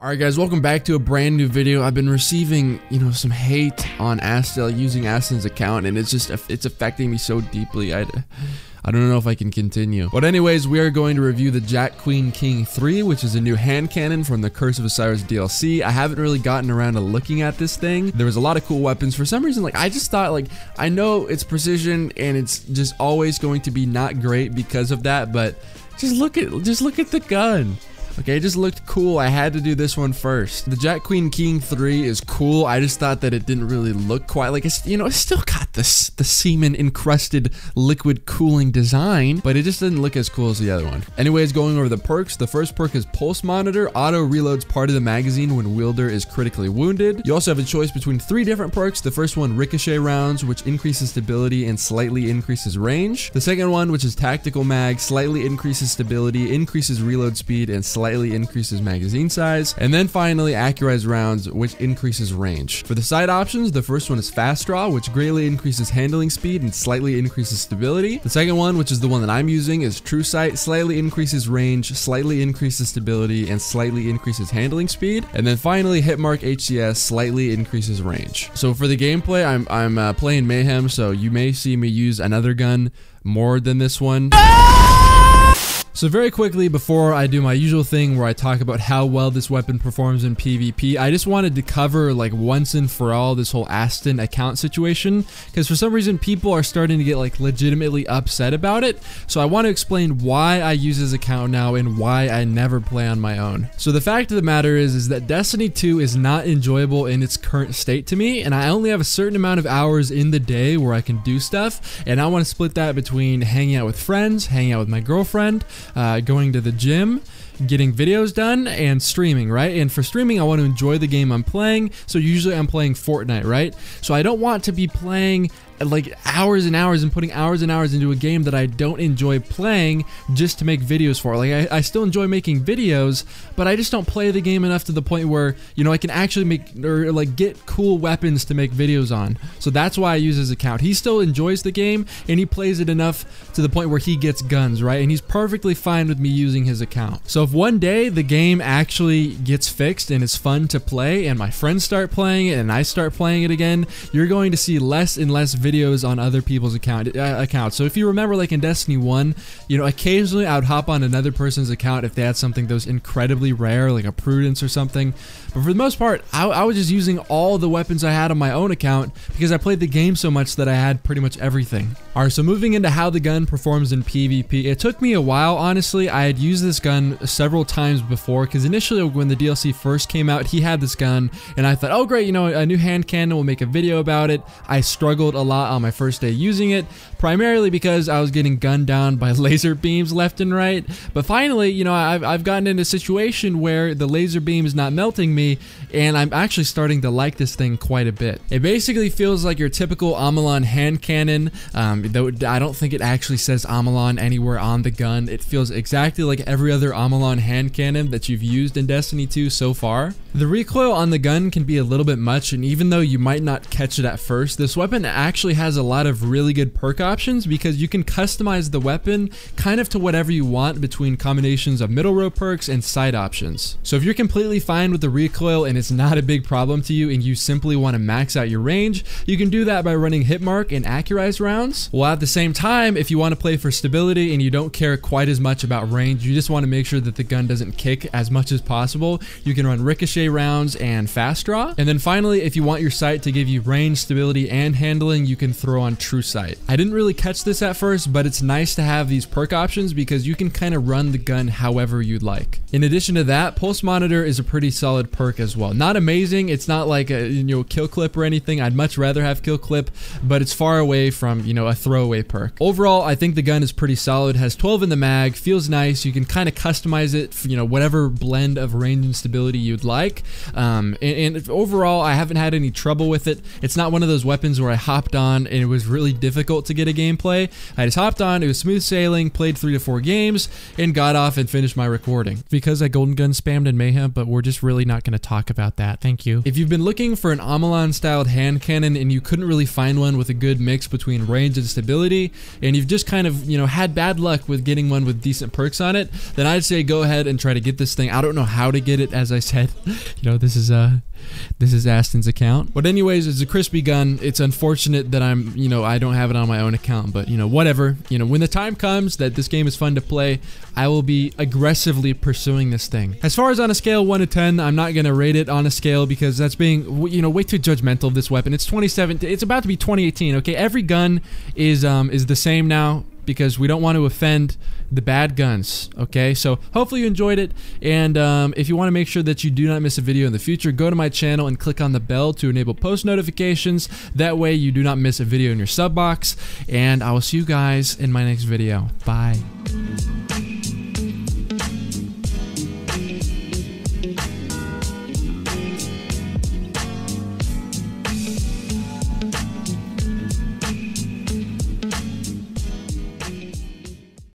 Alright guys, welcome back to a brand new video. I've been receiving, some hate on ASTRO using Aston's account, and it's affecting me so deeply. I don't know if I can continue. But anyways, we are going to review the Jack Queen King 3, which is a new hand cannon from the Curse of Osiris DLC. I haven't really gotten around to looking at this thing. There was a lot of cool weapons. For some reason, I just thought, I know it's precision and it's just always going to be not great because of that, but just look at the gun. Okay, it just looked cool. I had to do this one first. The Jack Queen King 3 is cool. I just thought that it didn't really look quite like it's, it's still got the semen encrusted liquid cooling design, but it just didn't look as cool as the other one. Anyways, going over the perks, the first perk is Pulse Monitor. Auto reloads part of the magazine when wielder is critically wounded. You also have a choice between 3 different perks. The first one, Ricochet Rounds, which increases stability and slightly increases range. The second one, which is Tactical Mag, slightly increases stability, increases reload speed, and slightly increases magazine size. And then finally, Accurized Rounds, which increases range. For the side options, the first one is Fast Draw, which greatly increases handling speed and slightly increases stability. The second one, which is the one that I'm using, is Truesight, slightly increases range, slightly increases stability, and slightly increases handling speed. And then finally, Hitmark HCS, slightly increases range. So for the gameplay, I'm playing Mayhem, so you may see me use another gun more than this one. So very quickly, before I do my usual thing where I talk about how well this weapon performs in PvP, I just wanted to cover once and for all this whole Aston account situation, because for some reason people are starting to get legitimately upset about it. So I want to explain why I use this account now and why I never play on my own. So the fact of the matter is that Destiny 2 is not enjoyable in its current state to me, and I only have a certain amount of hours in the day where I can do stuff, and I want to split that between hanging out with friends, hanging out with my girlfriend, going to the gym, getting videos done, and streaming, right? And for streaming, I want to enjoy the game I'm playing, so usually I'm playing Fortnite, right? So I don't want to be playing hours and hours and putting hours and hours into a game that I don't enjoy playing just to make videos for. I still enjoy making videos, but I just don't play the game enough to the point where, I can actually make or get cool weapons to make videos on. So that's why I use his account. He still enjoys the game and he plays it enough to the point where he gets guns, right? And he's perfectly fine with me using his account. So if one day the game actually gets fixed and it's fun to play and my friends start playing it and I start playing it again, you're going to see less and less videos on other people's accounts. So if you remember, in Destiny 1, occasionally I would hop on another person's account if they had something that was incredibly rare, like a Prudence or something. But for the most part, I was just using all the weapons I had on my own account because I played the game so much that I had pretty much everything. Alright, so moving into how the gun performs in PvP, it took me a while, honestly. I had used this gun several times before, because initially when the DLC first came out, he had this gun, and I thought, oh great, a new hand cannon, we'll make a video about it. I struggled a lot on my first day using it, primarily because I was getting gunned down by laser beams left and right. But finally, I've gotten in a situation where the laser beam is not melting me, and I'm actually starting to like this thing quite a bit. It basically feels like your typical Amalon hand cannon, though I don't think it actually says Amalon anywhere on the gun. It feels exactly like every other Amalon hand cannon that you've used in Destiny 2 so far. The recoil on the gun can be a little bit much, and even though you might not catch it at first, this weapon actually has a lot of really good perk options because you can customize the weapon kind of to whatever you want between combinations of middle row perks and side options. So if you're completely fine with the recoil and it's not a big problem to you and you simply want to max out your range, you can do that by running Hitmark and Accurized Rounds. While at the same time, if you want to play for stability and you don't care quite as much about range, you just want to make sure that the gun doesn't kick as much as possible, you can run Ricochet Rounds and Fast Draw. And then finally, if you want your sight to give you range, stability, and handling, you can throw on Truesight. I didn't really catch this at first, but it's nice to have these perk options because you can kind of run the gun however you'd like. In addition to that, Pulse Monitor is a pretty solid perk as well. Not amazing, it's not like a kill clip or anything. I'd much rather have kill clip, but it's far away from a throwaway perk. Overall, I think the gun is pretty solid, has 12 in the mag, feels nice. You can kind of customize it for, whatever blend of range and stability you'd like. And overall, I haven't had any trouble with it. It's not one of those weapons where I hopped on and it was really difficult to get a gameplay, I just hopped on, it was smooth sailing, played 3 to 4 games, and got off and finished my recording. Because I golden gun spammed in Mayhem, but we're just really not going to talk about that. Thank you. If you've been looking for an Amalan styled hand cannon and you couldn't really find one with a good mix between range and stability, and you've just kind of, you know, had bad luck with getting one with decent perks on it, then I'd say go ahead and try to get this thing. I don't know how to get it, as I said. You know, this is Aston's account. But anyways, it's a crispy gun. It's unfortunate that I don't have it on my own account, but you know, whatever. You know, when the time comes that this game is fun to play, I will be aggressively pursuing this thing. As far as on a scale 1 to 10, I'm not gonna rate it on a scale because that's being, you know, way too judgmental of this weapon. It's 2017. It's about to be 2018. Okay, every gun is the same now, because we don't want to offend the bad guns, okay? So hopefully you enjoyed it, and if you want to make sure that you do not miss a video in the future, go to my channel and click on the bell to enable post notifications. That way you do not miss a video in your sub box, and I will see you guys in my next video. Bye.